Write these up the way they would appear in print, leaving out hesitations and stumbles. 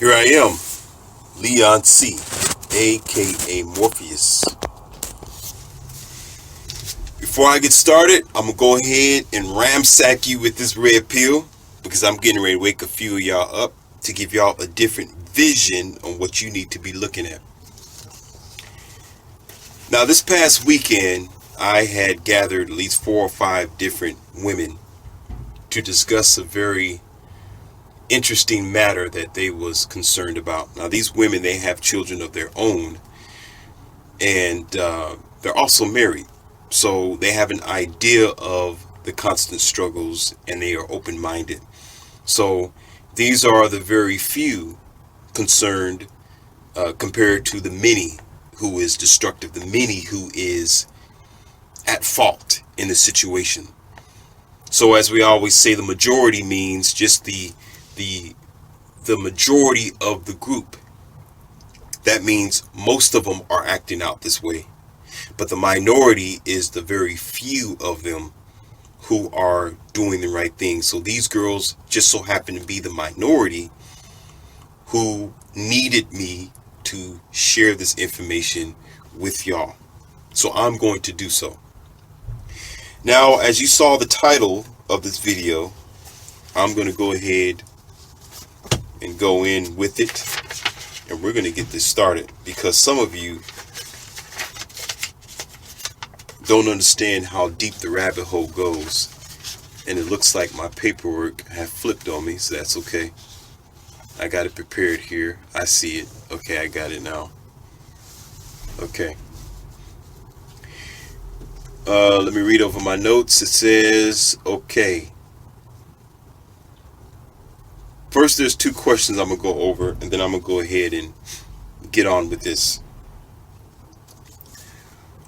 Here I am, Leon C, aka Morpheus. Before I get started, I'm gonna go ahead and ramsack you with this red pill because I'm getting ready to wake a few of y'all up to give y'all a different vision on what you need to be looking at. Now, this past weekend, I had gathered at least 4 or 5 different women to discuss a very interesting matter that they was concerned about. Now, these women, they have children of their own, and they're also married, so they have an idea of the constant struggles, and they are open-minded. So these are the very few concerned compared to the many who is destructive, the many who is at fault in the situation. So as we always say, the majority means just the majority of the group. That means most of them are acting out this way. But the minority is the very few of them who are doing the right thing. So these girls just so happen to be the minority who needed me to share this information with y'all. So I'm going to do so. Now, as you saw the title of this video, I'm going to go ahead and go in with it, and we're going to get this started because some of you don't understand how deep the rabbit hole goes, and it looks like my paperwork have flipped on me, so that's okay. I got it prepared here. I see it. Okay, I got it now. Okay. Let me read over my notes. It says, okay. First, there's 2 questions I'm going to go over, and then I'm going to go ahead and get on with this.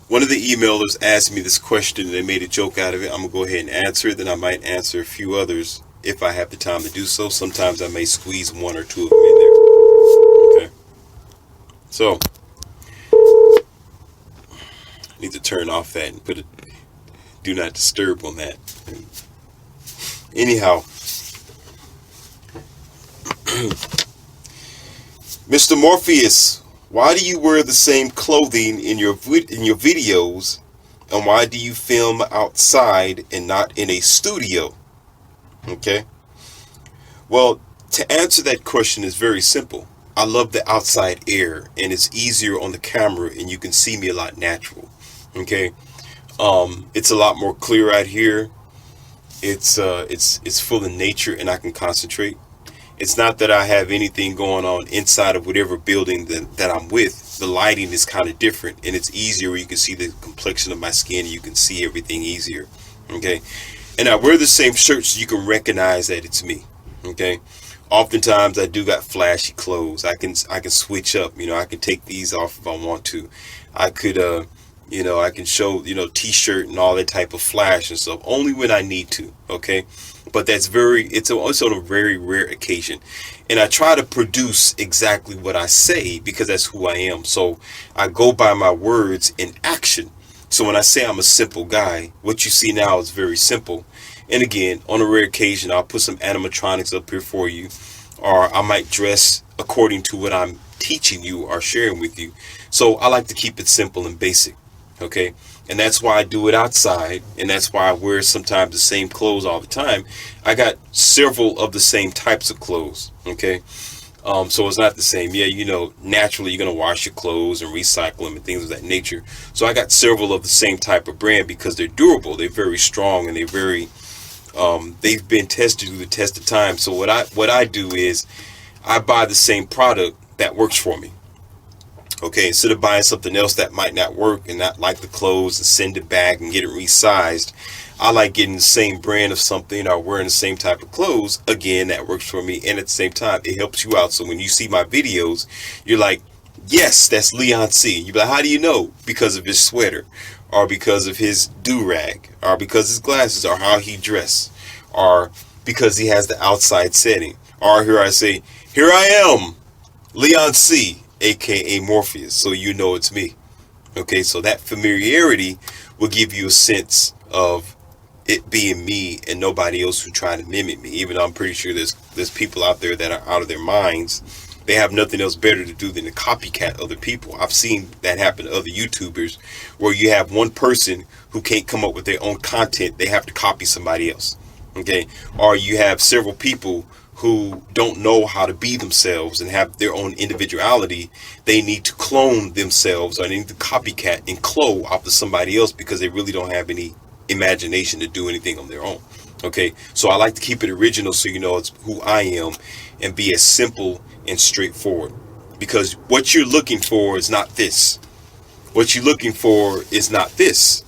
One of the emailers asked me this question, and they made a joke out of it. I'm going to go ahead and answer it, then I might answer a few others if I have the time to do so. Sometimes I may squeeze 1 or 2 of them in there. Okay. So, I need to turn off that and put a do not disturb on that. Anyhow, Mr. Morpheus, why do you wear the same clothing in your videos, and why do you film outside and not in a studio? Okay. Well, to answer that question is very simple. I love the outside air, and it's easier on the camera, and you can see me a lot natural. Okay. It's a lot more clear out here. It's full of nature, and I can concentrate. It's not that I have anything going on inside of whatever building that I'm with. The lighting is kind of different, and it's easier where you can see the complexion of my skin, and you can see everything easier. Okay. And I wear the same shirt so you can recognize that it's me. Okay. Oftentimes I do got flashy clothes. I can switch up. I can take these off if I want to. I could I can show t-shirt and all that type of flash and stuff only when I need to. Okay. But that's it's on a very rare occasion, and I try to produce exactly what I say because that's who I am. So I go by my words in action. So when I say I'm a simple guy, what you see now is very simple. And again, on a rare occasion, I'll put some animatronics up here for you, or I might dress according to what I'm teaching you or sharing with you. So I like to keep it simple and basic. Okay. And that's why I do it outside, and that's why I wear sometimes the same clothes all the time. I got several of the same types of clothes. Okay. So it's not the same. Yeah, naturally you're going to wash your clothes and recycle them and things of that nature. So I got several of the same type of brand because they're durable, they're very strong, and they've been tested through the test of time. So what I do is I buy the same product that works for me. Okay, instead of buying something else that might not work and not like the clothes and send it back and get it resized, I like getting the same brand of something or wearing the same type of clothes, again, that works for me. And at the same time, it helps you out. So when you see my videos, you're like, yes, that's Leon C. You're like, how do you know? Because of his sweater, or because of his do-rag, or because his glasses, or how he dressed, or because he has the outside setting. Or here I say, here I am, Leon C, aka Morpheus, so you know it's me. Okay, so that familiarity will give you a sense of it being me and nobody else who try to mimic me. Even though I'm pretty sure there's people out there that are out of their minds They have nothing else better to do than to copycat other people. I've seen that happen to other YouTubers, where you have one person who can't come up with their own content. They have to copy somebody else. Okay. Or you have several people who don't know how to be themselves and have their own individuality. They need to clone themselves, or they need to copycat and clone off of somebody else, because they really don't have any imagination to do anything on their own. Okay, so I like to keep it original, so you know it's who I am, and be as simple and straightforward. Because what you're looking for is not this. What you're looking for is not this.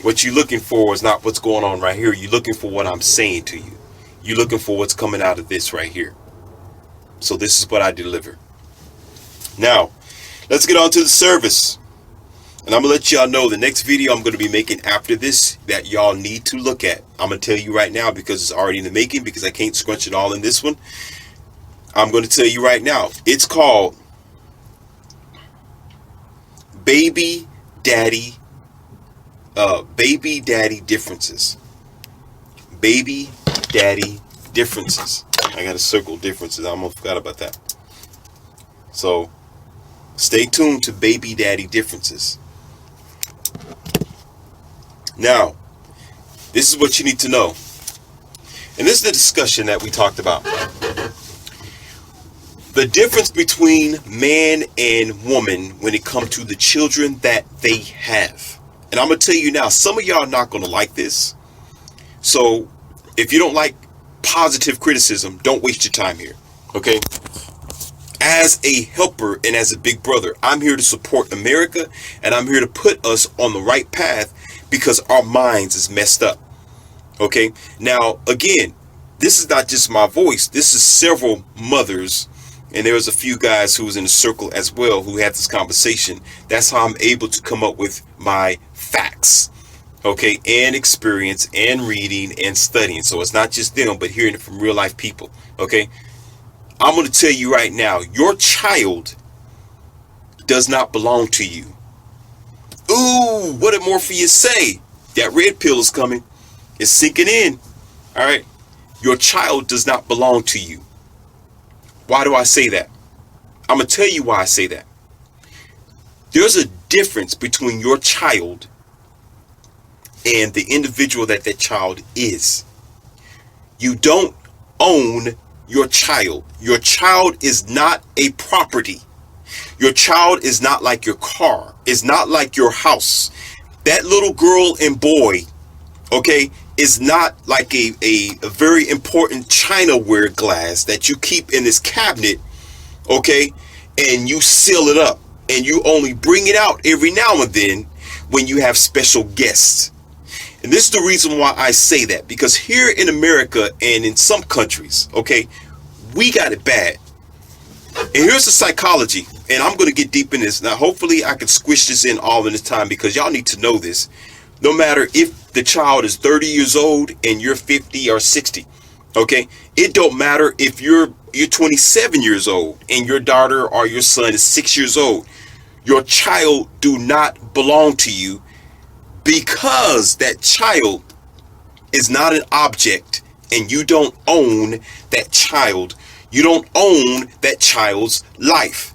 What you're looking for is not what's going on right here. You're looking for what I'm saying to you. You're looking for what's coming out of this right here. So this is what I deliver. Now, let's get on to the service. And I'm going to let y'all know the next video I'm going to be making after this that y'all need to look at. I'm going to tell you right now, because it's already in the making, because I can't scrunch it all in this one. I'm going to tell you right now. It's called Baby Daddy Differences. Baby Daddy Differences. I got to circle differences. I almost forgot about that. So stay tuned to Baby Daddy Differences. Now, this is what you need to know. And this is the discussion that we talked about. The difference between man and woman when it comes to the children that they have. And I'm going to tell you now, some of y'all are not going to like this. So if you don't like positive criticism, don't waste your time here. Okay? As a helper and as a big brother, I'm here to support America, and I'm here to put us on the right path, because our minds is messed up. Okay? Now, again, this is not just my voice. This is several mothers, and there was a few guys who was in the circle as well who had this conversation. That's how I'm able to come up with my facts. Okay? And experience and reading and studying. So it's not just them, but hearing it from real life people. Okay? I'm going to tell you right now, your child does not belong to you. Ooh, what did Morpheus say? That red pill is coming. It's sinking in. All right. Your child does not belong to you. Why do I say that? I'm going to tell you why I say that. There's a difference between your child and the individual that child is. You don't own your child. Your child is not a property. Your child is not like your car. It's not like your house. That little girl and boy, okay, is not like a very important chinaware glass that you keep in this cabinet, okay, and you seal it up, and you only bring it out every now and then when you have special guests. And this is the reason why I say that, because here in America and in some countries, okay, we got it bad. And here's the psychology, and I'm going to get deep in this. Now, hopefully I can squish this in all in this time, because y'all need to know this. No matter if the child is 30 years old and you're 50 or 60, okay? It don't matter if you're 27 years old and your daughter or your son is 6 years old. Your child do not belong to you, because that child is not an object, and you don't own that child. You don't own that child's life,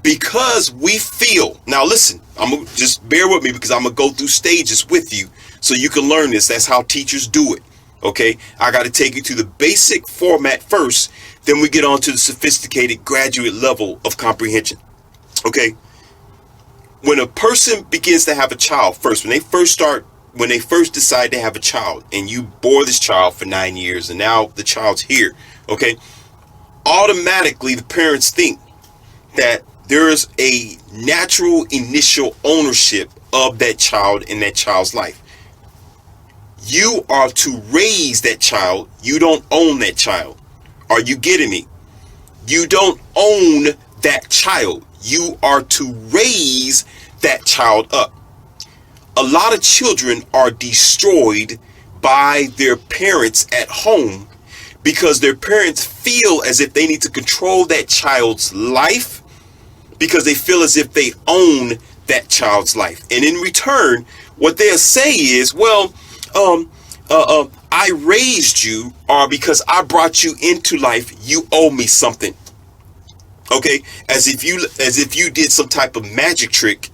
because we feel. Now listen, I'm gonna just bear with me, because I'm gonna go through stages with you so you can learn this. That's how teachers do it. Okay, I got to take you to the basic format first, then we get on to the sophisticated graduate level of comprehension. Okay, when a person begins to have a child, first, when they first decide to have a child, and you bore this child for 9 years, and now the child's here, okay, automatically the parents think that there is a natural initial ownership of that child in that child's life. You are to raise that child. You don't own that child. Are you getting me? You don't own that child. You are to raise that child up. A lot of children are destroyed by their parents at home, because their parents feel as if they need to control that child's life, because they feel as if they own that child's life. And in return, what they'll say is, well, I raised you, or because I brought you into life, you owe me something. Okay, as if you did some type of magic trick.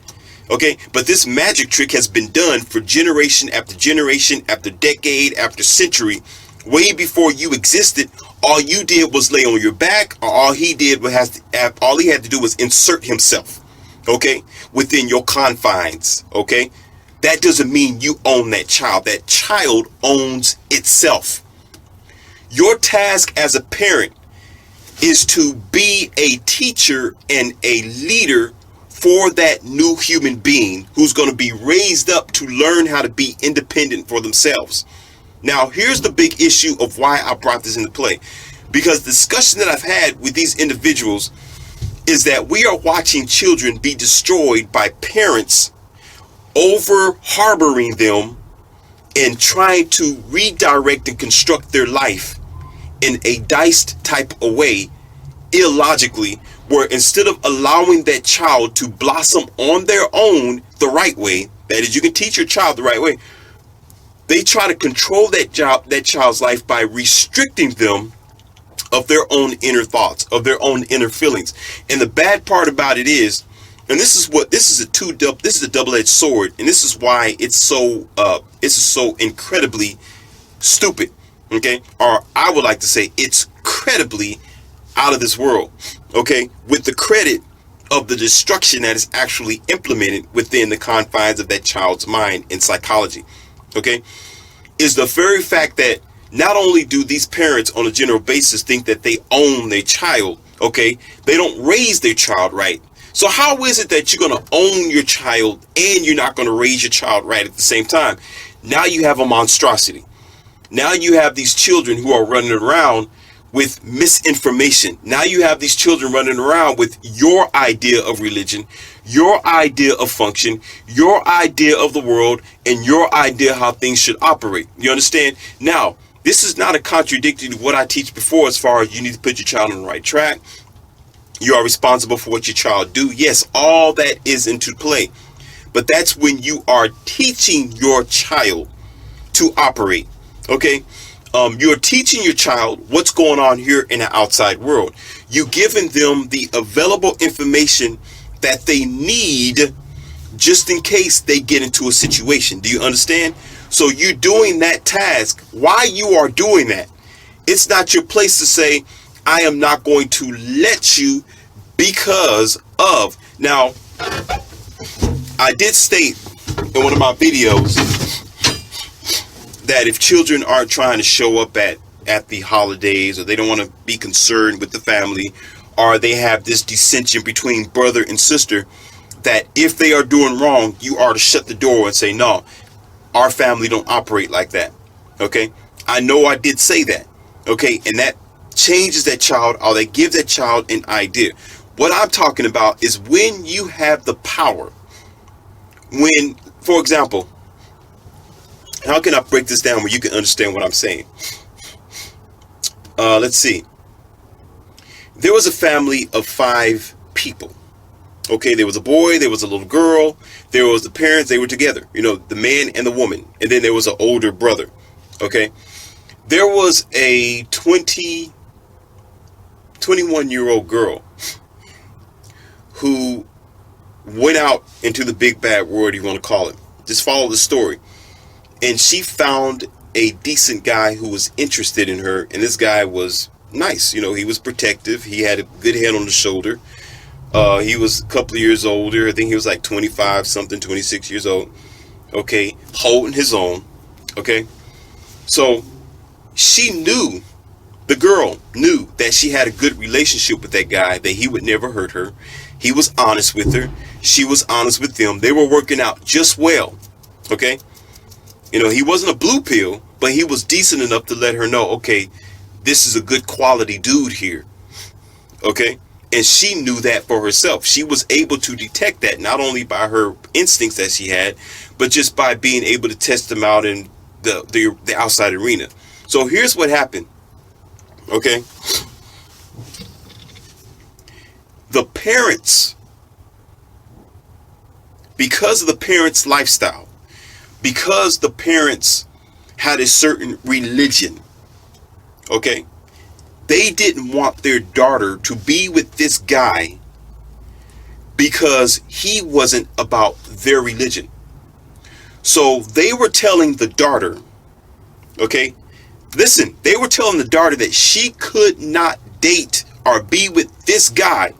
Okay, but this magic trick has been done for generation after generation, after decade, after century, way before you existed. All you did was lay on your back, or all he had to do was insert himself, okay, within your confines. Okay, that doesn't mean you own that child. That child owns itself. Your task as a parent is to be a teacher and a leader for that new human being who's going to be raised up to learn how to be independent for themselves. Now, here's the big issue of why I brought this into play. Because the discussion that I've had with these individuals is that we are watching children be destroyed by parents over harboring them and trying to redirect and construct their life in a diced type of way, illogically, where instead of allowing that child to blossom on their own the right way, that is, you can teach your child the right way, they try to control that child's life by restricting them of their own inner thoughts, of their own inner feelings. And the bad part about it is, and this is a double-edged sword, and this is why it's so incredibly stupid. Okay, or I would like to say it's incredibly out of this world. Okay, with the credit of the destruction that is actually implemented within the confines of that child's mind in psychology. Okay, is the very fact that not only do these parents on a general basis think that they own their child, okay, they don't raise their child right. So how is it that you're going to own your child and you're not going to raise your child right at the same time? Now you have a monstrosity. Now you have these children who are running around with misinformation. Now you have these children running around with your idea of religion, your idea of function, your idea of the world, and your idea how things should operate. You understand? Now, this is not a contradiction to what I teach before as far as you need to put your child on the right track. You are responsible for what your child do. Yes, all that is into play. But that's when you are teaching your child to operate. Okay, you're teaching your child what's going on here in the outside world. You're giving them the available information that they need just in case they get into a situation. Do you understand? So you're doing that task. Why you are doing that, it's not your place to say, I am not going to let you because of. Now, I did state in one of my videos that if children aren't trying to show up at the holidays, or they don't want to be concerned with the family, or they have this dissension between brother and sister, that if they are doing wrong, you are to shut the door and say, no, our family don't operate like that. Okay, I know I did say that. Okay, and that changes that child, or that gives that child an idea. What I'm talking about is when you have the power, when, for example, how can I break this down where you can understand what I'm saying? Let's see. There was a family of 5 people. Okay, there was a boy, there was a little girl, there was the parents, they were together, you know, the man and the woman, and then there was an older brother. Okay, there was a 21-year-old girl who went out into the big bad world, you want to call it. Just follow the story. And she found a decent guy who was interested in her, and this guy was nice. You know, he was protective. He had a good head on the shoulder. He was a couple of years older. I think he was like 25 something, 26 years old. Okay, holding his own. Okay, so the girl knew that she had a good relationship with that guy, that he would never hurt her. He was honest with her. She was honest with them. They were working out just well. Okay, you know, he wasn't a blue pill, but he was decent enough to let her know, okay, this is a good quality dude here. Okay, and she knew that for herself. She was able to detect that not only by her instincts that she had, but just by being able to test them out in the outside arena. So here's what happened. Okay, the parents, because of the parents' lifestyle, because the parents had a certain religion, okay, They didn't want their daughter to be with this guy because he wasn't about their religion. So they were telling the daughter, okay, listen, they were telling the daughter that she could not date or be with this guy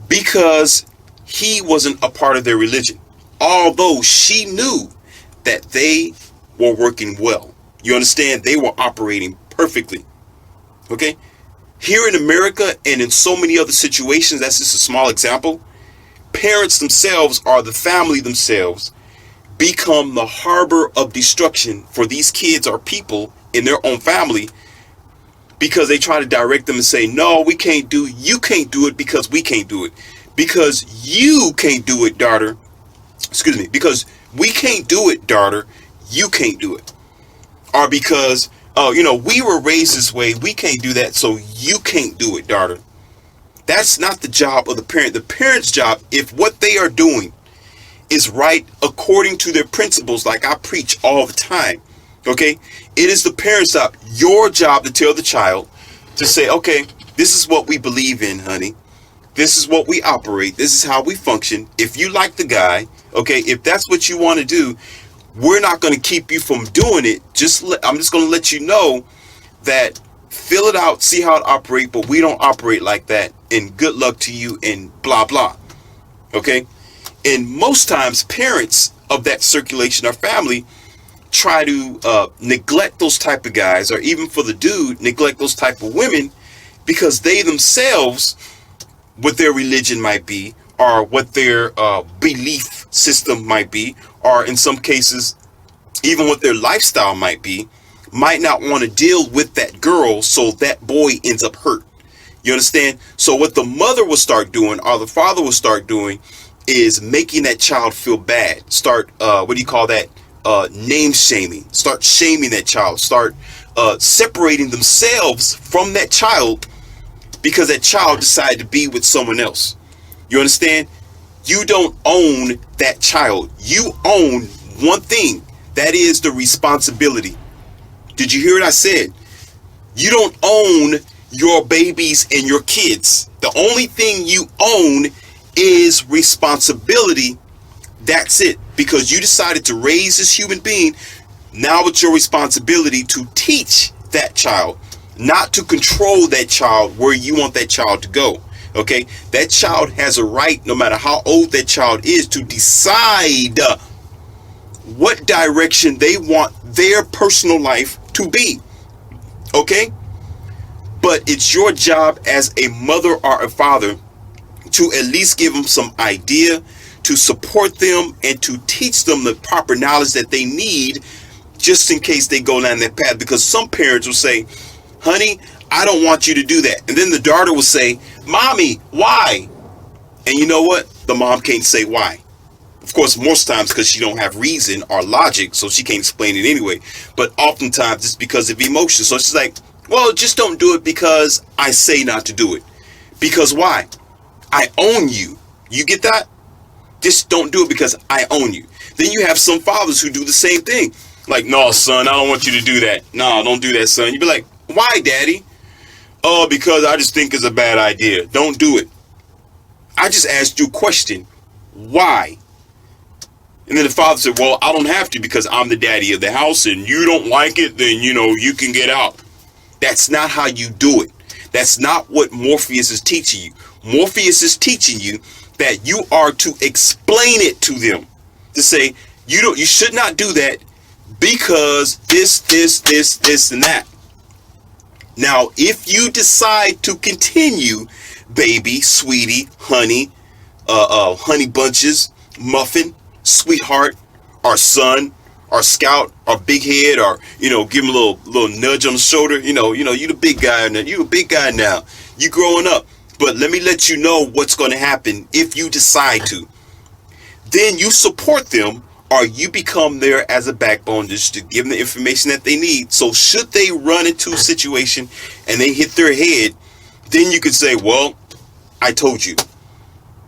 because he wasn't a part of their religion. Although she knew that they were working well. You understand? They were operating perfectly. Okay? Here in America and in so many other situations, that's just a small example. Parents themselves, or the family themselves, become the harbor of destruction for these kids or people in their own family, because they try to direct them and say, no, you can't do it because we can't do it. Because you can't do it, daughter. Excuse me. Because we can't do it, daughter. You can't do it. Or because, we were raised this way. We can't do that. So you can't do it, daughter. That's not the job of the parent. The parent's job, if what they are doing is right according to their principles, like I preach all the time, okay, it is the parent's job, your job, to tell the child, to say, okay, this is what we believe in, honey. This is what we operate. This is how we function. If you like the guy, okay, if that's what you want to do, we're not going to keep you from doing it. I'm just going to let you know that fill it out, see how it operates, but we don't operate like that. And good luck to you and blah, blah. Okay. And most times parents of that circulation or family try to neglect those type of guys, or even for the dude, neglect those type of women, because they themselves, what their religion might be, or what their belief system might be, or in some cases, even what their lifestyle might be, might not want to deal with that girl, so that boy ends up hurt. You understand? So what the mother will start doing, or the father will start doing, is making that child feel bad. Start, name shaming. Start shaming that child. Start separating themselves from that child because that child decided to be with someone else. You understand? You don't own that child. You own one thing. That is the responsibility. Did you hear what I said? You don't own your babies and your kids. The only thing you own is responsibility. That's it. Because you decided to raise this human being. Now it's your responsibility to teach that child, not to control that child where you want that child to go. Okay? That child has a right, no matter how old that child is, to decide what direction they want their personal life to be. Okay? But it's your job as a mother or a father to at least give them some idea, to support them, and to teach them the proper knowledge that they need, just in case they go down that path. Because some parents will say, honey, I don't want you to do that. And then the daughter will say, mommy, why? And you know what? The mom can't say why. Of course, most times because she don't have reason or logic, so she can't explain it anyway. But oftentimes it's because of emotion. So she's like, well, just don't do it because I say not to do it. Because why? I own you. You get that? Just don't do it because I own you. Then you have some fathers who do the same thing. Like, no, son, I don't want you to do that. No, don't do that, son. You'd be like, why, daddy? Oh, because I just think it's a bad idea. Don't do it. I just asked you a question. Why? And then the father said, well, I don't have to because I'm the daddy of the house, and you don't like it, then, you can get out. That's not how you do it. That's not what Morpheus is teaching you. Morpheus is teaching you that you are to explain it to them. To say, you should not do that because this, and that. Now, if you decide to continue, baby, sweetie, honey, honey bunches, muffin, sweetheart, our son, our scout, our big head, or give him a little nudge on the shoulder. You the big guy now. You a big guy now. You growing up. But let me let you know what's going to happen if you decide to. Then you support them, or you become there as a backbone just to give them the information that they need. So should they run into a situation and they hit their head, then you could say, well, I told you.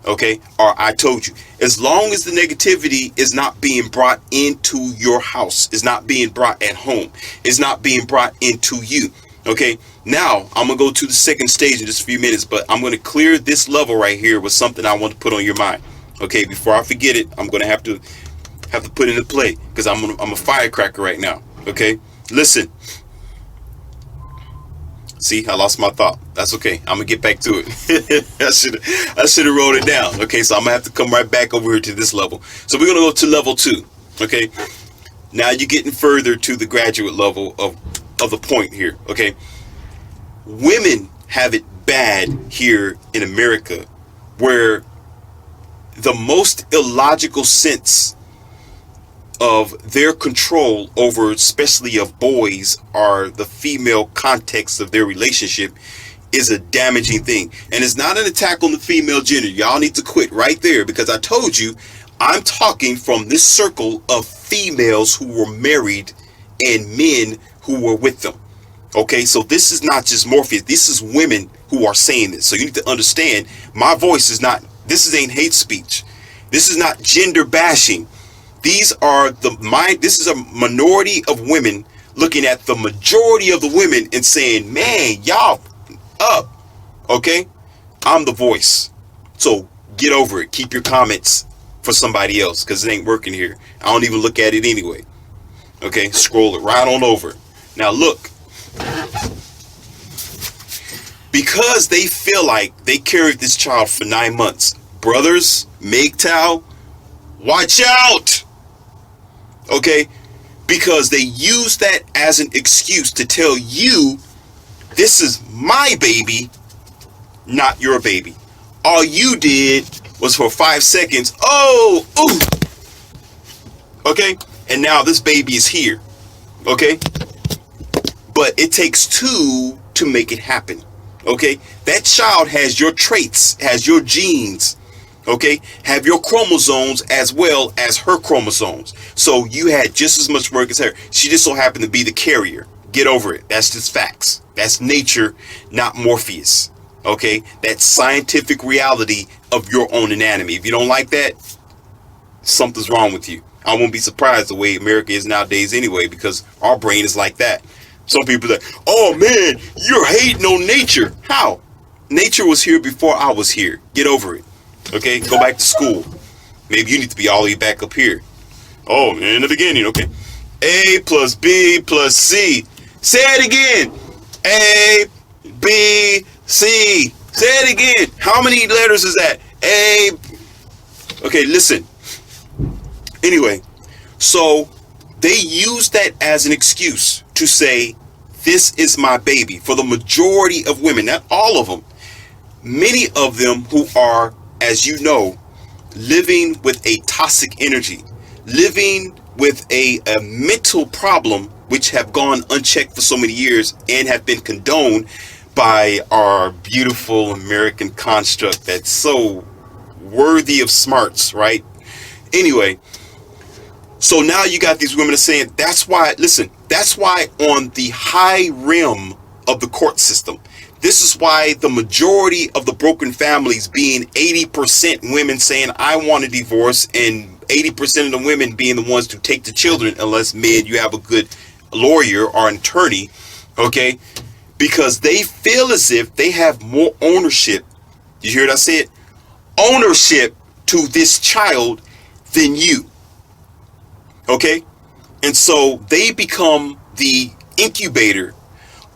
Okay? Or I told you. As long as the negativity is not being brought into your house, is not being brought at home, is not being brought into you, Okay, now I'm gonna go to the second stage in just a few minutes, but I'm gonna clear this level right here with something I want to put on your mind. Okay, before I forget it, I'm gonna have to put it into play because I'm a firecracker right now. Okay, listen. See, I lost my thought. That's okay. I'm gonna get back to it. I should have wrote it down. Okay, so I'm gonna have to come right back over here to this level. So we're gonna go to level 2. Okay, now you're getting further to the graduate level of the point here. Okay, women have it bad here in America, where the most illogical sense of their control over, especially of boys, are the female context of their relationship, is a damaging thing. And it's not an attack on the female gender. Y'all need to quit right there, because I told you I'm talking from this circle of females who were married and men who were with them. Okay, so this is not just Morpheus. This is women who are saying this. So you need to understand, my voice is not, this ain't hate speech. This is not gender bashing. These are this is a minority of women looking at the majority of the women and saying, man, y'all up. Okay, I'm the voice. So get over it. Keep your comments for somebody else, because it ain't working here. I don't even look at it anyway. Okay, scroll it right on over. Now look, because they feel like they carried this child for 9 months, brothers, MGTOW, watch out. Okay, because they use that as an excuse to tell you, this is my baby, not your baby. All you did was for 5 seconds, oh, ooh. Okay, and now this baby is here. Okay, but it takes 2 to make it happen. Okay, that child has your traits, has your genes. Okay, have your chromosomes as well as her chromosomes. So you had just as much work as her. She just so happened to be the carrier. Get over it. That's just facts. That's nature, not Morpheus. Okay, that's scientific reality of your own anatomy. If you don't like that, something's wrong with you. I won't be surprised the way America is nowadays anyway, because our brain is like that. Some people are like, oh man, you're hating on nature. How? Nature was here before I was here. Get over it. Okay, go back to school. Maybe you need to be all the way back up here. Oh, in the beginning, okay. A plus B plus C. Say it again. A, B, C. Say it again. How many letters is that? A. Okay, listen. Anyway, so they use that as an excuse to say, this is my baby. For the majority of women, not all of them, many of them who are, as you know, living with a toxic energy, living with a mental problem which have gone unchecked for so many years and have been condoned by our beautiful American construct that's so worthy of smarts, right? Anyway, so now you got these women are saying, that's why, listen, that's why on the high rim of the court system, this is why the majority of the broken families being 80% women saying, I want a divorce, and 80% of the women being the ones to take the children, unless, men, you have a good lawyer or an attorney, okay? Because they feel as if they have more ownership. You hear what I said? Ownership to this child than you, okay? And so they become the incubator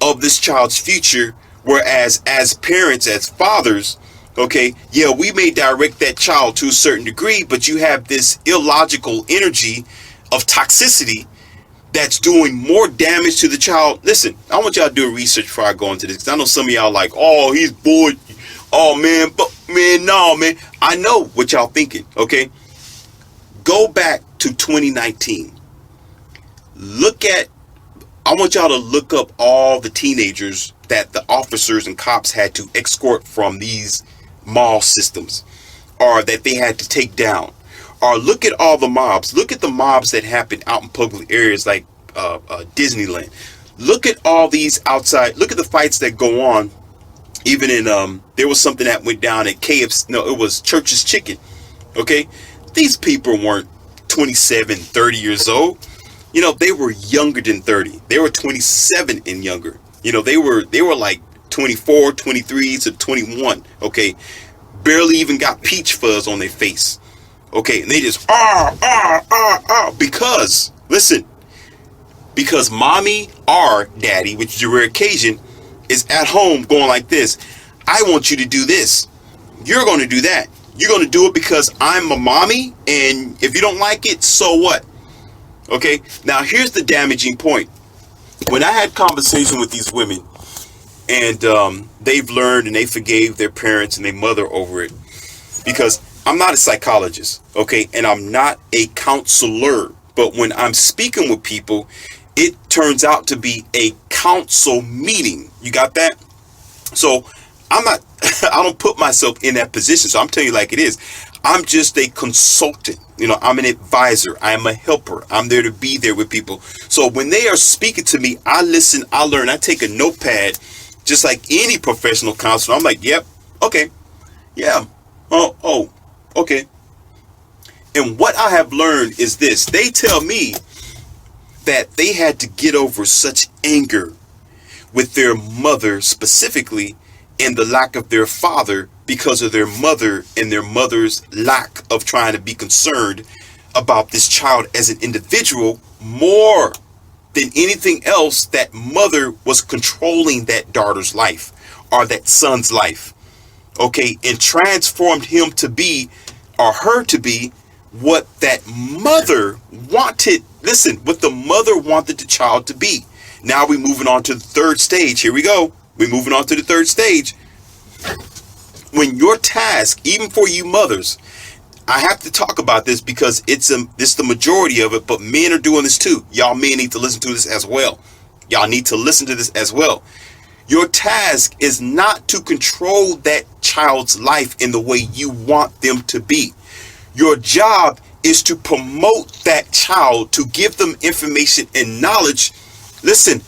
of this child's future. Whereas as parents, as fathers, okay, yeah, we may direct that child to a certain degree, but you have this illogical energy of toxicity that's doing more damage to the child. Listen, I want y'all to do a research before I go into this, because I know some of y'all like, oh, he's bored. Oh, man, but man, no, man. I know what y'all thinking, okay? Go back to 2019. I want y'all to look up all the teenagers that the officers and cops had to escort from these mall systems, or that they had to take down. Or look at all the mobs. Look at the mobs that happen out in public areas like Disneyland. Look at all these outside. Look at the fights that go on. Even in, there was something that went down at KFC. No, it was Church's Chicken. Okay? These people weren't 27, 30 years old. You know, they were younger than 30. They were 27 and younger. They were like 24, 23 to 21. Okay, barely even got peach fuzz on their face. Okay, and they just because listen, because mommy or daddy, which is a rare occasion, is at home going like this. I want you to do this. You're going to do that. You're going to do it because I'm a mommy, and if you don't like it, so what? Okay, now here's the damaging point. When I had conversation with these women, and they've learned and they forgave their parents and their mother over it, because I'm not a psychologist, okay, and I'm not a counselor, but when I'm speaking with people, it turns out to be a council meeting. You got that? So I'm not, I don't put myself in that position. So I'm telling you like it is. I'm just a consultant. I'm an advisor. I'm a helper. I'm there to be there with people. So when they are speaking to me, I listen, I learn, I take a notepad, just like any professional counselor. I'm like, yep, okay, yeah, oh, okay. And what I have learned is this. They tell me that they had to get over such anger with their mother specifically, and the lack of their father, because of their mother and their mother's lack of trying to be concerned about this child as an individual, more than anything else. That mother was controlling that daughter's life or that son's life, okay, and transformed him to be, or her to be, what that mother wanted. Listen, what the mother wanted the child to be. Now we're moving on to the third stage. Here we go. We're moving on to the third stage. When your task, even for you mothers, I have to talk about this because it's the majority of it, but men are doing this too. Y'all men need to listen to this as well. Y'all need to listen to this as well. Your task is not to control that child's life in the way you want them to be. Your job is to promote that child, to give them information and knowledge, listen,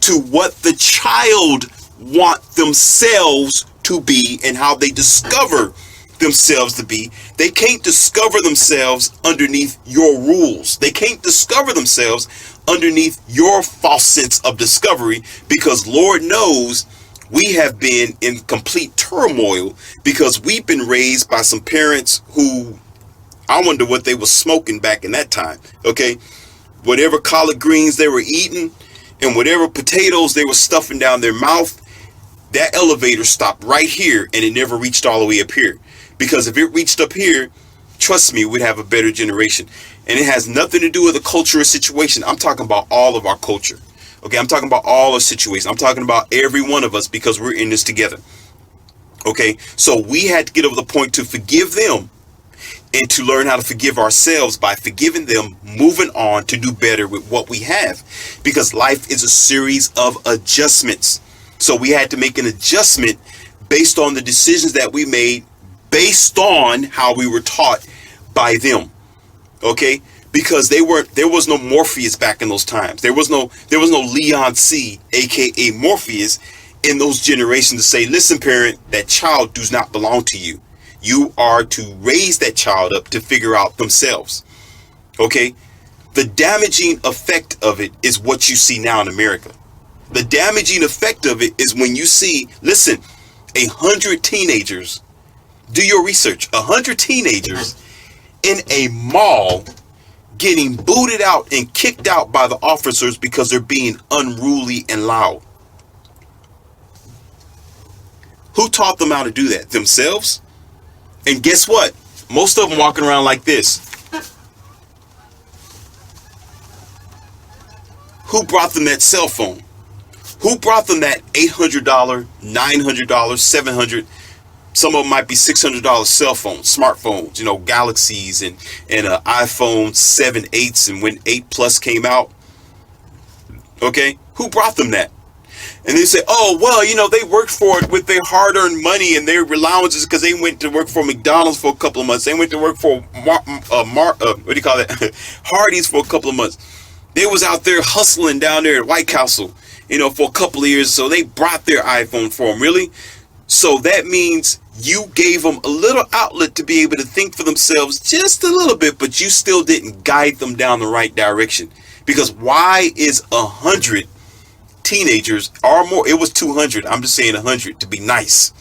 to what the child want themselves to be and how they discover themselves to be. They can't discover themselves underneath your rules. They can't discover themselves underneath your false sense of discovery, because Lord knows we have been in complete turmoil because we've been raised by some parents who, I wonder what they were smoking back in that time. Okay, whatever collard greens they were eating and whatever potatoes they were stuffing down their mouth, that elevator stopped right here and it never reached all the way up here. Because if it reached up here, trust me, we'd have a better generation. And it has nothing to do with the cultural situation. I'm talking about all of our culture. Okay, I'm talking about all our situations. I'm talking about every one of us, because we're in this together. Okay, so we had to get over the point to forgive them and to learn how to forgive ourselves by forgiving them, moving on to do better with what we have, because life is a series of adjustments. So we had to make an adjustment based on the decisions that we made, based on how we were taught by them. Okay, because there was no Morpheus back in those times. There was no Leon C, aka Morpheus, in those generations to say, listen, parent, that child does not belong to you. You are to raise that child up to figure out themselves. Okay, the damaging effect of it is what you see now in America. The damaging effect of it is when you see, listen, 100 teenagers, do your research, 100 teenagers in a mall getting booted out and kicked out by the officers because they're being unruly and loud. Who taught them how to do that? Themselves? And guess what? Most of them walking around like this. Who brought them that cell phone? Who brought them that $800, $900, $700? Some of them might be $600 cell phones, smartphones, Galaxies and iPhone 7, 8s, and when 8 Plus came out. Okay, who brought them that? And they say, oh, well, they worked for it with their hard-earned money and their allowances, because they went to work for McDonald's for a couple of months. They went to work for Hardee's for a couple of months. They was out there hustling down there at White Castle, for a couple of years. So they brought their iPhone for them, really. So that means you gave them a little outlet to be able to think for themselves just a little bit, but you still didn't guide them down the right direction. Because why is 100 teenagers or more. It was 200. I'm just saying 100 to be nice.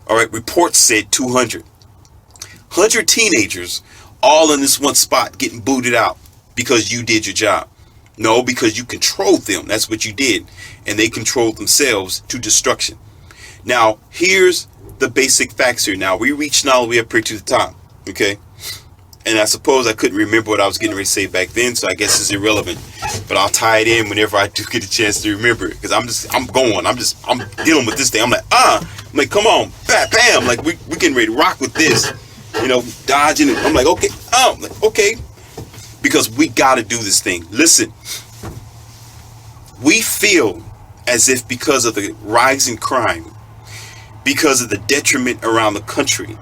All right. Reports said 200. 100 teenagers all in this one spot getting booted out because you did your job. No, because you controlled them. That's what you did. And they controlled themselves to destruction. Now, here's the basic facts here. Now, we reached all the way up here to the top. Okay. And I suppose I couldn't remember what I was getting ready to say back then, so I guess it's irrelevant. But I'll tie it in whenever I do get a chance to remember it. Because I'm dealing with this thing. I'm like, come on, bam. Like, we getting ready to rock with this. Dodging it. I'm like, okay. Because we got to do this thing. Listen, we feel as if because of the rise in crime, because of the detriment around the country,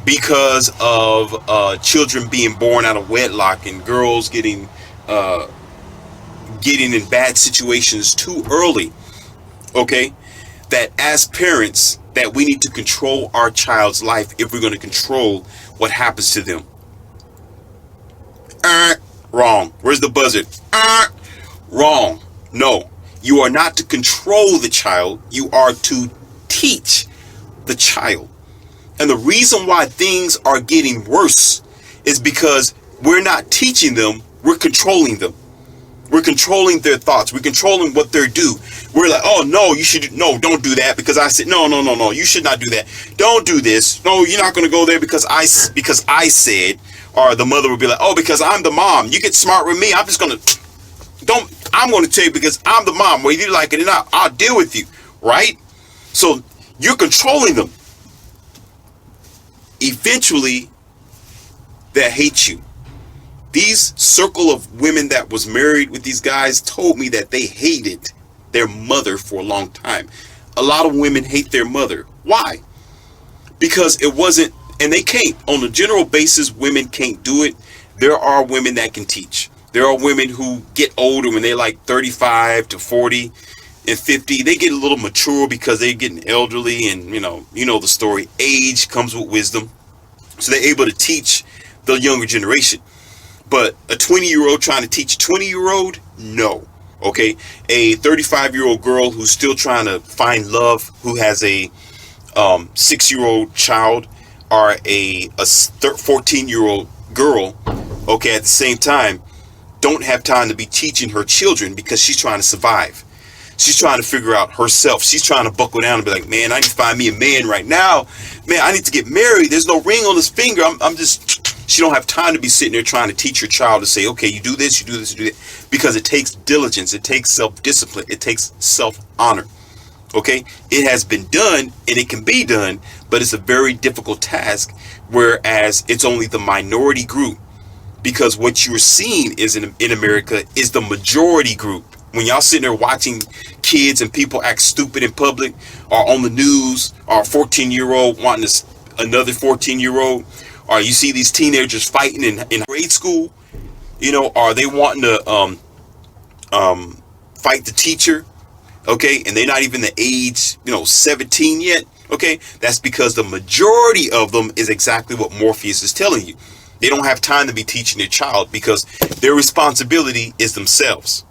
because of children being born out of wedlock and girls getting in bad situations too early, okay, that as parents that we need to control our child's life if we're going to control what happens to them. Wrong. Where's the buzzer? Wrong. No, you are not to control the child. You are to teach the child. And the reason why things are getting worse is because we're not teaching them, we're controlling them. We're controlling their thoughts. We're controlling what they do. We're like, oh, no, don't do that because I said, no, you should not do that. Don't do this. No, you're not going to go there because I said, or the mother would be like, oh, because I'm the mom. You get smart with me. I'm going to tell you because I'm the mom. Whether you like it or not, I'll deal with you. Right? So you're controlling them. Eventually, they hate you. These circle of women that was married with these guys told me that they hated their mother for a long time. A lot of women hate their mother. Why? Because it wasn't, and they can't. On a general basis, women can't do it. There are women that can teach. There are women who get older when they're like 35 to 40 and 50. They get a little mature because they're getting elderly, and you know the story. Age comes with wisdom. So they're able to teach the younger generation. But a 20-year-old trying to teach a 20-year-old? No. Okay? A 35-year-old girl who's still trying to find love, who has a 6-year-old child, or a 14-year-old girl, okay, at the same time, don't have time to be teaching her children because she's trying to survive. She's trying to figure out herself. She's trying to buckle down and be like, man, I need to find me a man right now. Man, I need to get married. There's no ring on his finger. She don't have time to be sitting there trying to teach her child to say, okay, you do this, you do this, you do that. Because it takes diligence. It takes self-discipline. It takes self-honor. Okay? It has been done and it can be done, but it's a very difficult task, whereas it's only the minority group. Because what you're seeing is in America is the majority group. When y'all sitting there watching kids and people act stupid in public, or on the news, or a 14-year-old wanting another 14-year-old, or you see these teenagers fighting in grade school, or they wanting to fight the teacher, okay, and they're not even the age, 17 yet, okay, that's because the majority of them is exactly what Morpheus is telling you. They don't have time to be teaching their child because their responsibility is themselves.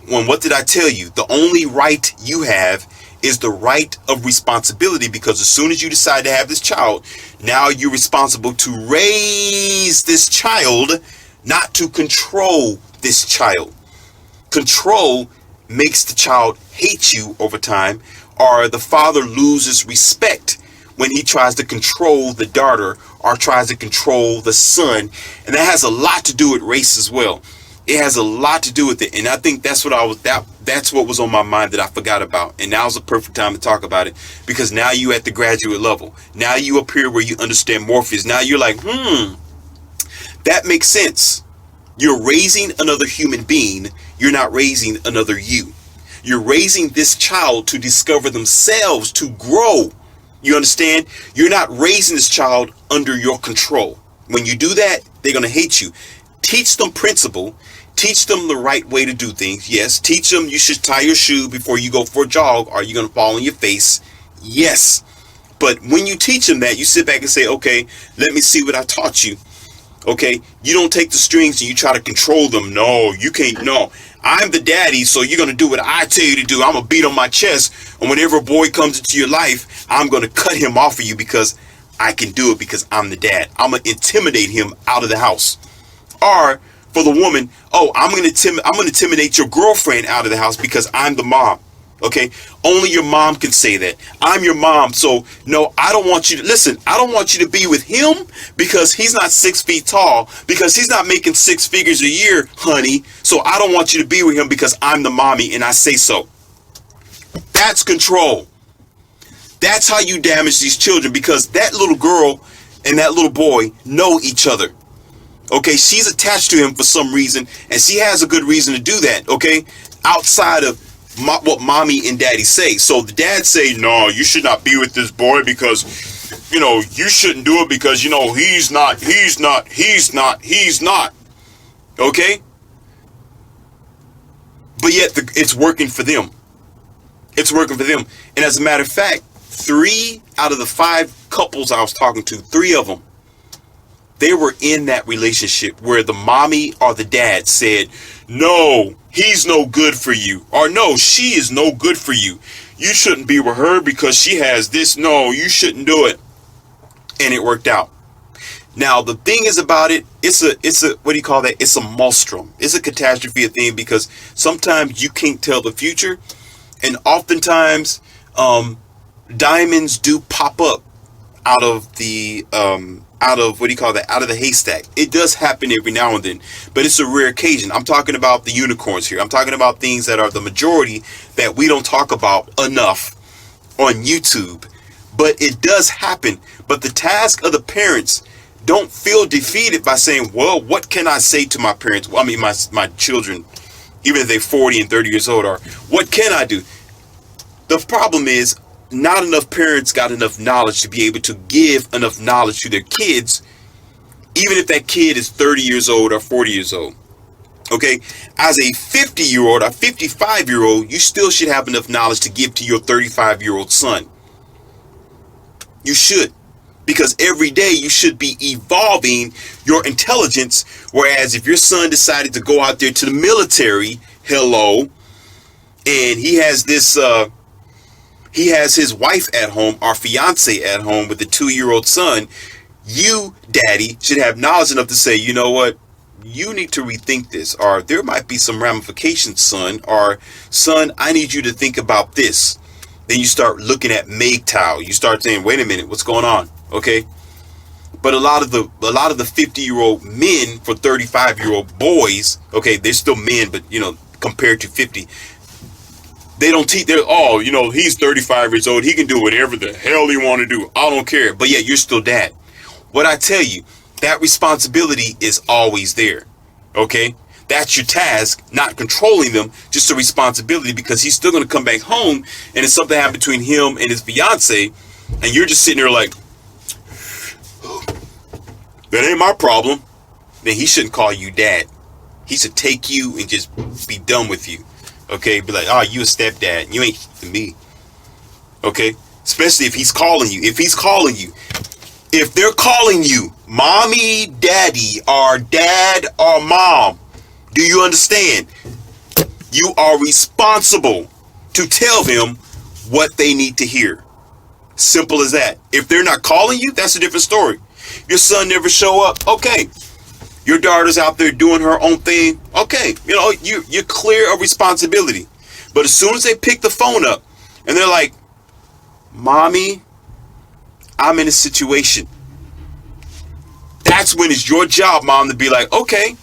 What did I tell you? The only right you have is the right of responsibility, because as soon as you decide to have this child, now you're responsible to raise this child, not to control this child. Control makes the child hate you over time, or the father loses respect when he tries to control the daughter or tries to control the son. And that has a lot to do with race as well. It has a lot to do with it. And I think that's what was on my mind that I forgot about. And now's the perfect time to talk about it, because now you at the graduate level. Now you up here where you understand Morpheus. Now you're like, that makes sense. You're raising another human being. You're not raising another you. You're raising this child to discover themselves, to grow. You understand? You're not raising this child under your control. When you do that, they're going to hate you. Teach them principle. Teach them the right way to do things. Yes. Teach them you should tie your shoe before you go for a jog, or you're going to fall on your face. Yes. But when you teach them that, you sit back and say, okay, let me see what I taught you. Okay, you don't take the strings and you try to control them. No, you can't. No, I'm the daddy, so you're gonna do what I tell you to do. I'm gonna beat on my chest, and whenever a boy comes into your life, I'm gonna cut him off of you because I can do it because I'm the dad. I'm gonna intimidate him out of the house. Or for the woman, oh, I'm gonna intimidate your girlfriend out of the house because I'm the mom. Okay, only your mom can say that. I'm your mom, so no, I don't want you to listen. I don't want you to be with him because he's not 6 feet tall, because he's not making 6 figures a year, honey. So I don't want you to be with him because I'm the mommy and I say so. That's control. That's how you damage these children, because that little girl and that little boy know each other. Okay, she's attached to him for some reason, and she has a good reason to do that. Okay, outside of what mommy and daddy say. So the dad say, no, you should not be with this boy because, you shouldn't do it because, he's not. Okay? But yet it's working for them. It's working for them. And as a matter of fact, 3 out of the 5 couples I was talking to, 3 of them, they were in that relationship where the mommy or the dad said, no, he's no good for you. Or no, she is no good for you. You shouldn't be with her because she has this. No, you shouldn't do it. And it worked out. Now, the thing is about it, it's a, what do you call that? It's a maelstrom. It's a catastrophe thing because sometimes you can't tell the future. And oftentimes, diamonds do pop up out of the, what do you call that? Out of the haystack. It does happen every now and then, but it's a rare occasion. I'm talking about the unicorns here. I'm talking about things that are the majority that we don't talk about enough on YouTube, but it does happen. But the task of the parents, don't feel defeated by saying, well, what can I say to my parents? Well, I mean, my children, even if they're 40 and 30 years old, or what can I do? The problem is, not enough parents got enough knowledge to be able to give enough knowledge to their kids, even if that kid is 30 years old or 40 years old. Okay, as a 50-year-old or 55-year-old, you still should have enough knowledge to give to your 35-year-old son. You should, because every day you should be evolving your intelligence. Whereas if your son decided to go out there to the military, hello, and he has this, he has his wife at home, or fiance at home with a 2-year-old son, you, daddy, should have knowledge enough to say, you know what? You need to rethink this, or there might be some ramifications, son, or son, I need you to think about this. Then you start looking at MGTOW. You start saying, wait a minute, what's going on? Okay. But a lot of the 50-year-old men for 35-year-old boys, okay, they're still men, but compared to 50, they don't teach. They're all, he's 35 years old. He can do whatever the hell he want to do. I don't care. But yeah, you're still dad. What I tell you, that responsibility is always there. Okay. That's your task, not controlling them, just a responsibility, because he's still going to come back home and if something happened between him and his fiance, and you're just sitting there like, that ain't my problem, then he shouldn't call you dad. He should take you and just be done with you. Okay, be like, oh, you a stepdad. You ain't me. Okay, especially if he's calling you. If they're calling you mommy, daddy, or dad or mom, do you understand? You are responsible to tell them what they need to hear. Simple as that. If they're not calling you, that's a different story. Your son never show up. Okay. Your daughter's out there doing her own thing. Okay. You're clear of responsibility. But as soon as they pick the phone up and they're like, mommy, I'm in a situation. That's when it's your job, mom, to be like, okay.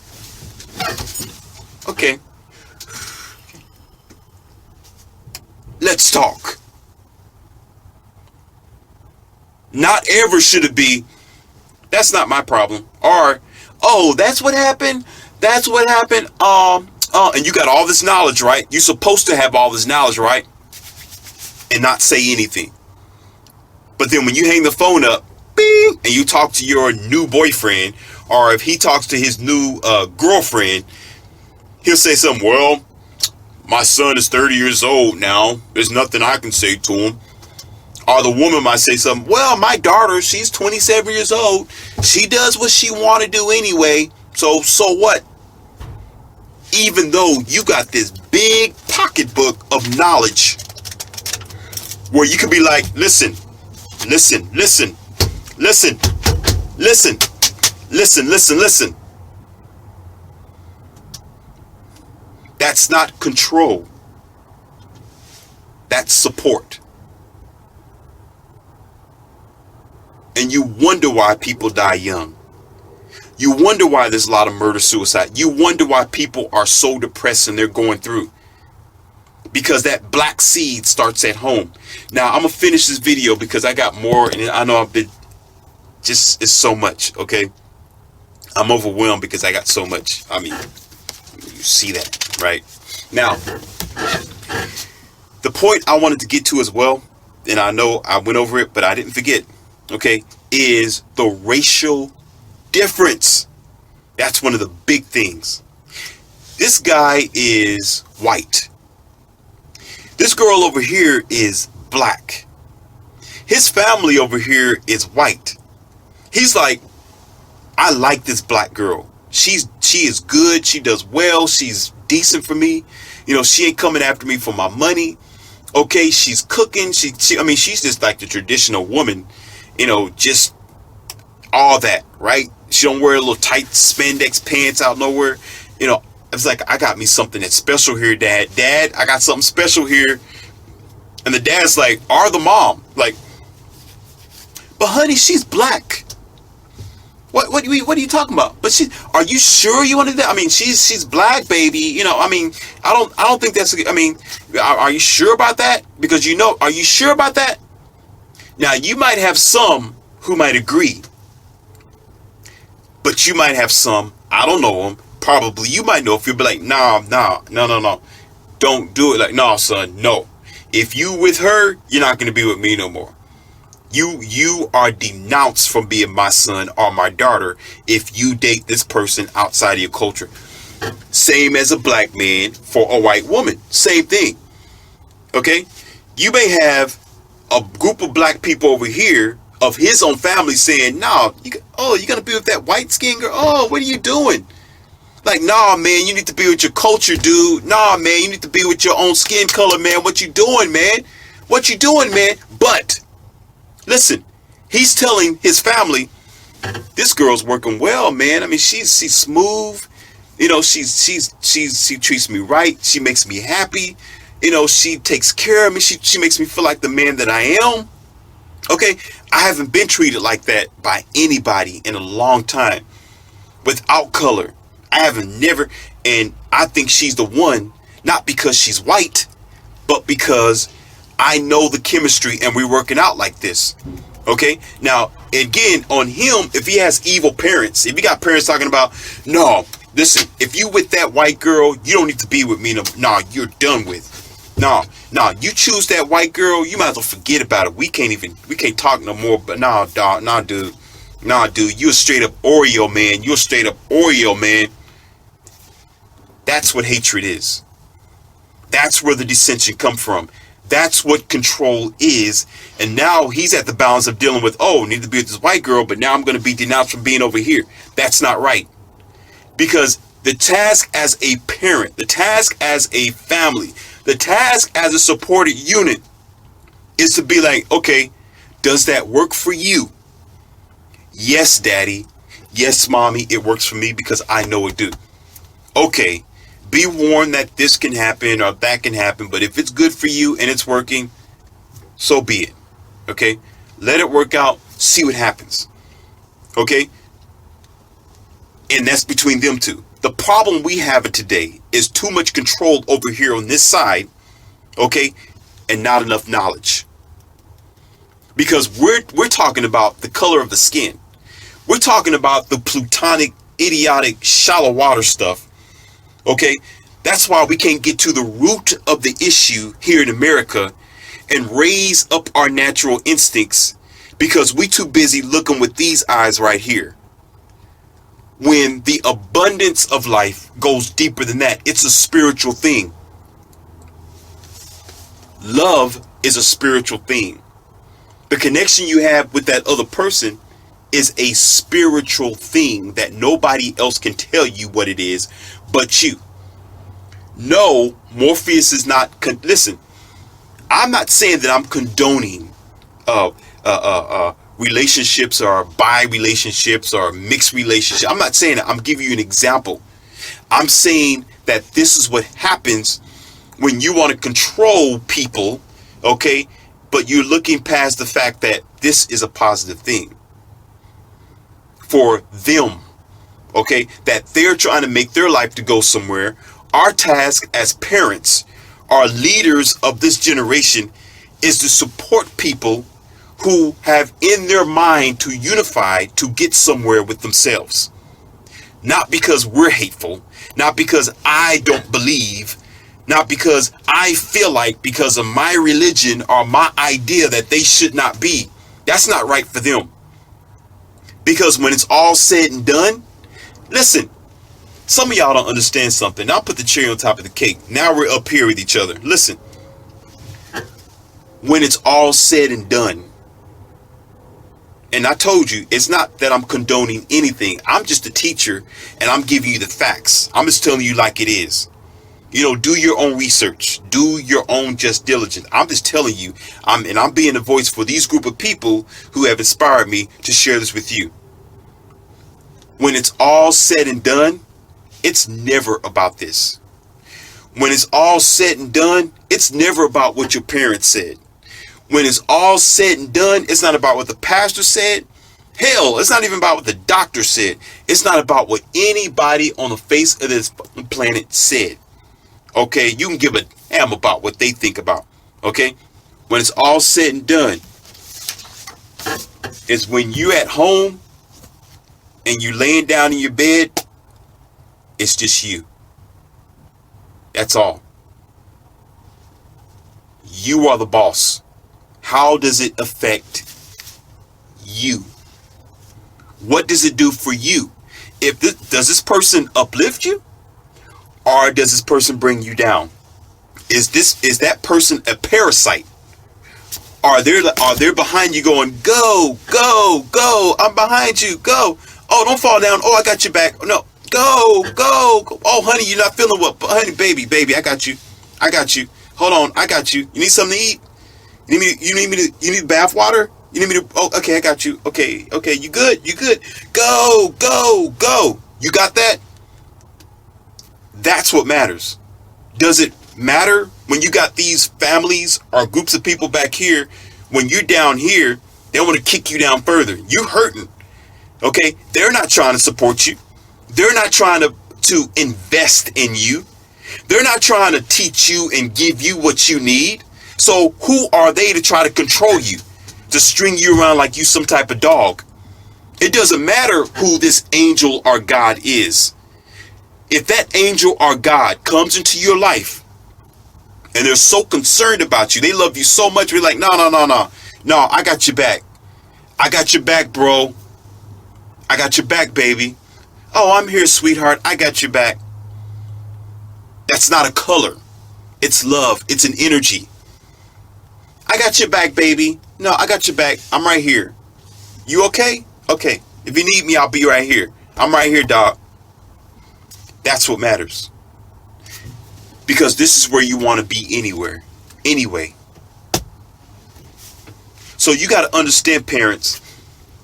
Let's talk. Not ever should it be, that's not my problem. Or, oh, that's what happened. And you got all this knowledge, right? You're supposed to have all this knowledge, right? And not say anything. But then when you hang the phone up, bing, and you talk to your new boyfriend, or if he talks to his new girlfriend, he'll say something, well, my son is 30 years old now. There's nothing I can say to him. Or the woman might say something, well, my daughter, she's 27 years old. She does what she want to do anyway. So what? Even though you got this big pocketbook of knowledge where you could be like, listen, listen, listen, listen, listen, listen, listen, listen. That's not control. That's support. And you wonder why people die young. You wonder why there's a lot of murder, suicide. You wonder why people are so depressed and they're going through. Because that black seed starts at home. Now, I'm going to finish this video because I got more. And I know I've been just, it's so much, okay? I'm overwhelmed because I got so much. I mean, you see that, right? Now, the point I wanted to get to as well, and I know I went over it, but I didn't forget, okay, is the racial difference. That's one of the big things. This guy is white. This girl over here is black. His family over here is white. He's like, I like this black girl. She is good. She does well. She's decent for me. You know, she ain't coming after me for my money. Okay, she's cooking. I mean, she's just like the traditional woman. You know, just all that, right? She don't wear little tight spandex pants out nowhere. You know, it's like, I got me something that's special here, Dad. Dad, I got something special here. And the dad's like, or the mom, like, but honey, she's black. What are you talking about? But are you sure you want to do that? I mean, she's black, baby. You know, I mean, I don't think that's, I mean, are you sure about that? Because are you sure about that? Now, you might have some who might agree. But you might have some, I don't know them, probably you might know if you'll be like, no. Don't do it. Like, no, son, no. If you with her, you're not going to be with me no more. You are denounced from being my son or my daughter if you date this person outside of your culture. Same as a black man for a white woman. Same thing. Okay? You may have a group of black people over here of his own family saying, no, you're going to be with that white skin girl? Oh, what are you doing? Like, nah, man, you need to be with your culture, dude. Nah, man, you need to be with your own skin color, man. What you doing, man? What you doing, man? But, listen, he's telling his family, this girl's working well, man. I mean, she's smooth. You know, she treats me right. She makes me happy. You know, she takes care of me. She makes me feel like the man that I am. Okay, I haven't been treated like that by anybody in a long time. Without color. I haven't never, and I think she's the one, not because she's white, but because I know the chemistry and we're working out like this. Okay, now, again, on him, if he has evil parents, if you got parents talking about, no, listen, if you with that white girl, you don't need to be with me. No, you're done with. No, you choose that white girl, you might as well forget about it. We can't talk no more. But nah, dude, you a straight up Oreo man. You're a straight up Oreo man. That's what hatred is. That's where the dissension come from. That's what control is. And now he's at the balance of dealing with, need to be with this white girl, but now I'm going to be denounced from being over here. That's not right. Because the task as a parent, the task as a family, the task as a supported unit is to be like, okay, does that work for you? Yes, daddy. Yes, mommy, it works for me because I know it do. Okay, be warned that this can happen or that can happen, but if it's good for you and it's working, so be it. Okay, let it work out, see what happens. Okay, and that's between them two. The problem we have today is too much control over here on this side, okay, and not enough knowledge. Because we're talking about the color of the skin. We're talking about the plutonic, idiotic, shallow water stuff. Okay, that's why we can't get to the root of the issue here in America and raise up our natural instincts because we too busy looking with these eyes right here. When the abundance of life goes deeper than that, it's a spiritual thing. Love is a spiritual thing. The connection you have with that other person is a spiritual thing that nobody else can tell you what it is but you. No, Morpheus is not. Listen, I'm not saying that I'm condoning relationships or bi relationships or mixed relationships. I'm not saying that. I'm giving you an example. I'm saying that this is what happens when you want to control people, okay? But you're looking past the fact that this is a positive thing for them, okay? That they're trying to make their life to go somewhere. Our task as parents, our leaders of this generation, is to support people who have in their mind to unify to get somewhere with themselves. Not because we're hateful, not because I don't believe, not because I feel like because of my religion or my idea that they should not be. That's not right for them. Because when it's all said and done, listen, some of y'all don't understand something. I'll put the cherry on top of the cake. Now we're up here with each other. Listen, when it's all said and done, and I told you, it's not that I'm condoning anything. I'm just a teacher and I'm giving you the facts. I'm just telling you like it is. You know, do your own research. Do your own just diligence. I'm just telling you, I'm being the voice for these group of people who have inspired me to share this with you. When it's all said and done, it's never about this. When it's all said and done, it's never about what your parents said. When it's all said and done, it's not about what the pastor said. Hell, it's not even about what the doctor said. It's not about what anybody on the face of this planet said. Okay, you can give a damn about what they think about. Okay, when it's all said and done, it's when you at home and you laying down in your bed, it's just you. That's all. You are the boss. How does it affect you? What does it do for you? Does this person uplift you? Or does this person bring you down? Is that person a parasite? Are they behind you going, go, go, go, I'm behind you, go. Oh, don't fall down. Oh, I got your back. No, go, go, go. Oh, honey, you're not feeling well. Honey, baby, I got you. I got you. Hold on, I got you. You need something to eat? You need bath water? You need me to, oh, okay, I got you. Okay, you good? Go, go, go. You got that? That's what matters. Does it matter when you got these families or groups of people back here? When you're down here, they want to kick you down further. You hurting. Okay? They're not trying to support you. They're not trying to invest in you. They're not trying to teach you and give you what you need. So who are they to try to control you? To string you around like you some type of dog? It doesn't matter who this angel or God is. If that angel or God comes into your life and they're so concerned about you, they love you so much, we're like, no, I got your back. I got your back, bro. I got your back, baby. Oh, I'm here, sweetheart. I got your back. That's not a color. It's love. It's an energy. I got your back, baby. No, I got your back. I'm right here. You okay? Okay. If you need me, I'll be right here. I'm right here, dog. That's what matters. Because this is where you want to be anyway. So you got to understand, parents,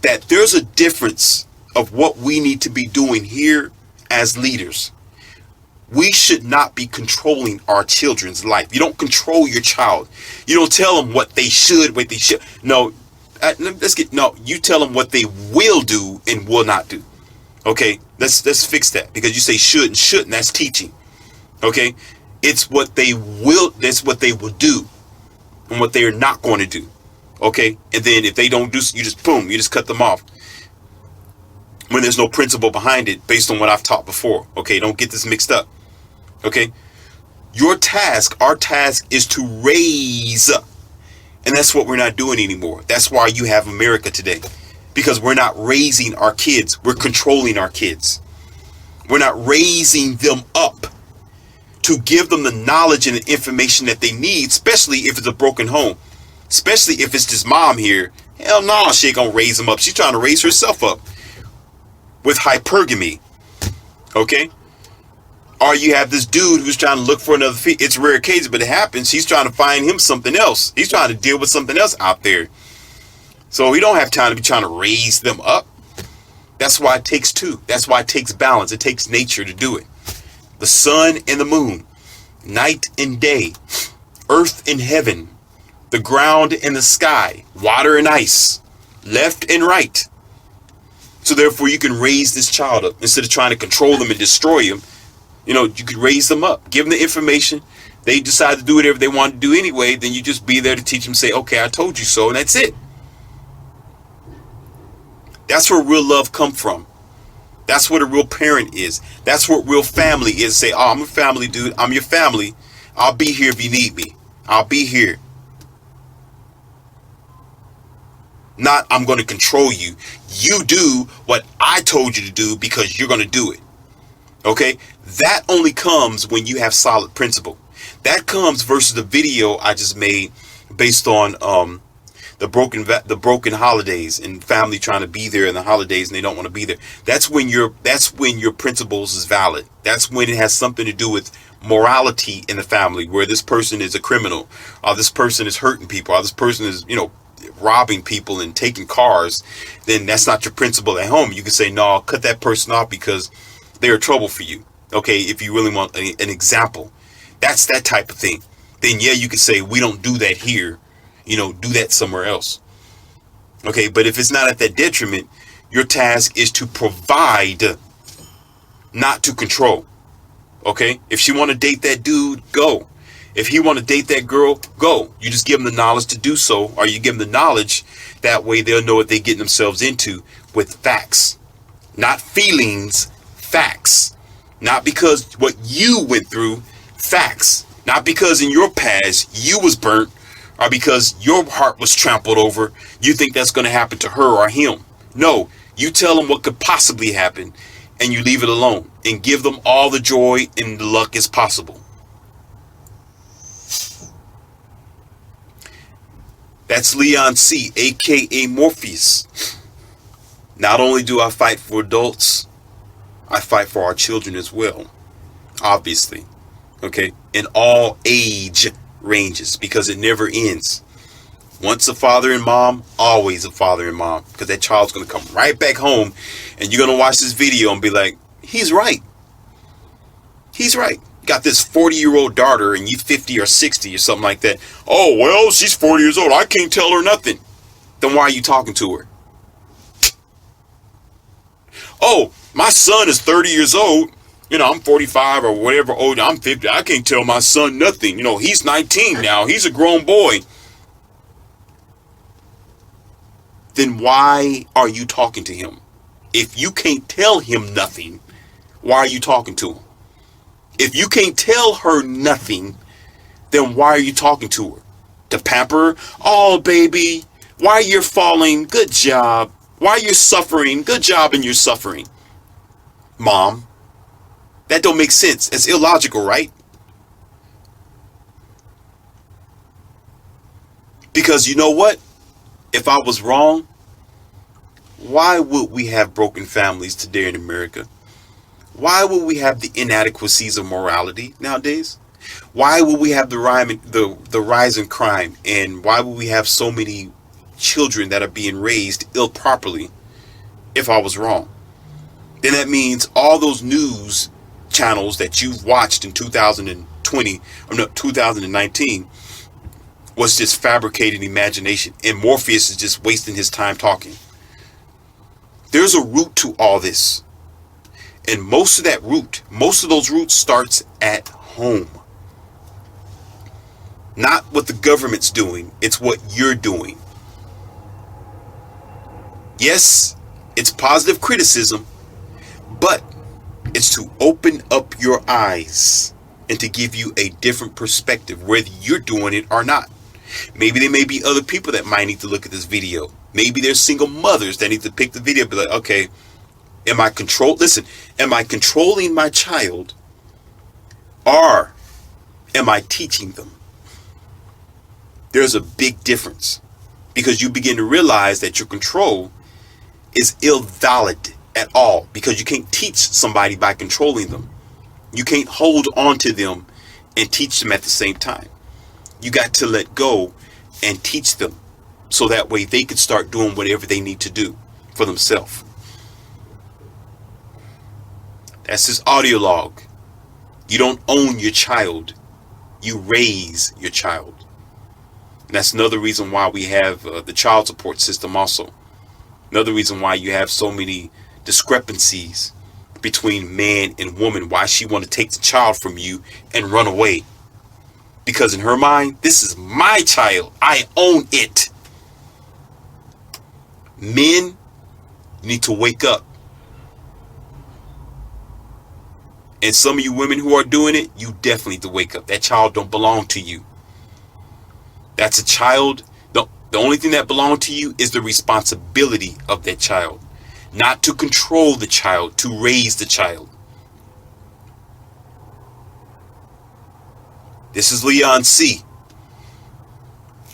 that there's a difference of what we need to be doing here as leaders. We should not be controlling our children's life. You don't control your child. You don't tell them what they should. No, you tell them what they will do and will not do. Okay, let's fix that, because you say should and shouldn't. That's teaching. Okay, it's what they will. That's what they will do, and what they are not going to do. Okay, and then if they don't do, you just boom, you just cut them off. When there's no principle behind it, based on what I've taught before. Okay, don't get this mixed up. Okay, our task is to raise, and that's what we're not doing anymore. That's why you have America today, because we're not raising our kids. We're controlling our kids. We're not raising them up to give them the knowledge and the information that they need, especially if it's a broken home. Especially if it's this mom here. Hell no, she ain't gonna raise him up. She's trying to raise herself up with hypergamy. Okay? Or you have this dude who's trying to look for another fee. It's rare occasion, but it happens. He's trying to find him something else. He's trying to deal with something else out there. So he don't have time to be trying to raise them up. That's why it takes two. That's why it takes balance. It takes nature to do it. The sun and the moon, night and day, earth and heaven, the ground and the sky, water and ice, left and right. So therefore you can raise this child up instead of trying to control them and destroy them. You know, you could raise them up, give them the information. They decide to do whatever they want to do anyway. Then you just be there to teach them, say, okay, I told you so. And that's it. That's where real love comes from. That's what a real parent is. That's what real family is. Say, oh, I'm a family dude. I'm your family. I'll be here if you need me. I'll be here. Not, I'm going to control you. You do what I told you to do because you're going to do it. Okay? That only comes when you have solid principle. That comes versus the video I just made based on the broken holidays and family trying to be there in the holidays and they don't want to be there. That's when your principles is valid. That's when it has something to do with morality in the family, where this person is a criminal, or this person is hurting people, or this person is, robbing people and taking cars. Then that's not your principle at home. You can say, no, I'll cut that person off because they're trouble for you. Okay, if you really want an example, that's that type of thing. Then yeah, you could say we don't do that here. Do that somewhere else. Okay, but if it's not at that detriment, your task is to provide, not to control. Okay, if she want to date that dude, go. If he want to date that girl, go. You just give them the knowledge to do so, or you give them the knowledge. That way they'll know what they're getting themselves into with facts, not feelings, facts. Not because what you went through, facts. Not because in your past you was burnt, or because your heart was trampled over, you think that's going to happen to her or him. No, you tell them what could possibly happen, and you leave it alone, and give them all the joy and the luck as possible. That's Leon C., aka Morpheus. Not only do I fight for adults, I fight for our children as well. Obviously. Okay? In all age ranges, because it never ends. Once a father and mom, always a father and mom. Because that child's going to come right back home, and you're going to watch this video and be like, he's right. He's right. Got this 40-year-old daughter and you 50 or 60 or something like that. Oh, well, she's 40 years old. I can't tell her nothing. Then why are you talking to her? Oh, my son is 30 years old. I'm 45 or whatever old. I'm 50. I can't tell my son nothing. He's 19 now. He's a grown boy. Then why are you talking to him? If you can't tell him nothing, why are you talking to him? If you can't tell her nothing, then why are you talking to her? To pamper her? Oh, baby, why you're falling? Good job. Why you're suffering? Good job in your suffering. Mom, that don't make sense. It's illogical, right? Because you know what? If I was wrong, why would we have broken families today in America? Why would we have the inadequacies of morality nowadays? Why would we have the rise in crime? And why would we have so many children that are being raised improperly if I was wrong? Then that means all those news channels that you've watched in 2019 was just fabricated imagination, and Morpheus is just wasting his time talking. There's a root to all this. And most of those roots starts at home. Not what the government's doing, it's what you're doing. Yes, it's positive criticism, but it's to open up your eyes and to give you a different perspective, whether you're doing it or not. Maybe there may be other people that might need to look at this video. Maybe there's single mothers that need to pick the video and be like, okay, am I controlling my child, or am I teaching them? There's a big difference, because you begin to realize that your control is invalid at all, because you can't teach somebody by controlling them. You can't hold on to them and teach them at the same time. You got to let go and teach them, so that way they can start doing whatever they need to do for themselves. That's this audio log. You don't own your child. You raise your child. And that's another reason why we have the child support system also. Another reason why you have so many discrepancies between man and woman. Why she want to take the child from you and run away. Because in her mind, this is my child. I own it. Men, you need to wake up. And some of you women who are doing it, you definitely need to wake up. That child don't belong to you. That's a child. The only thing that belongs to you is the responsibility of that child. Not to control the child, to raise the child. This is Leon C.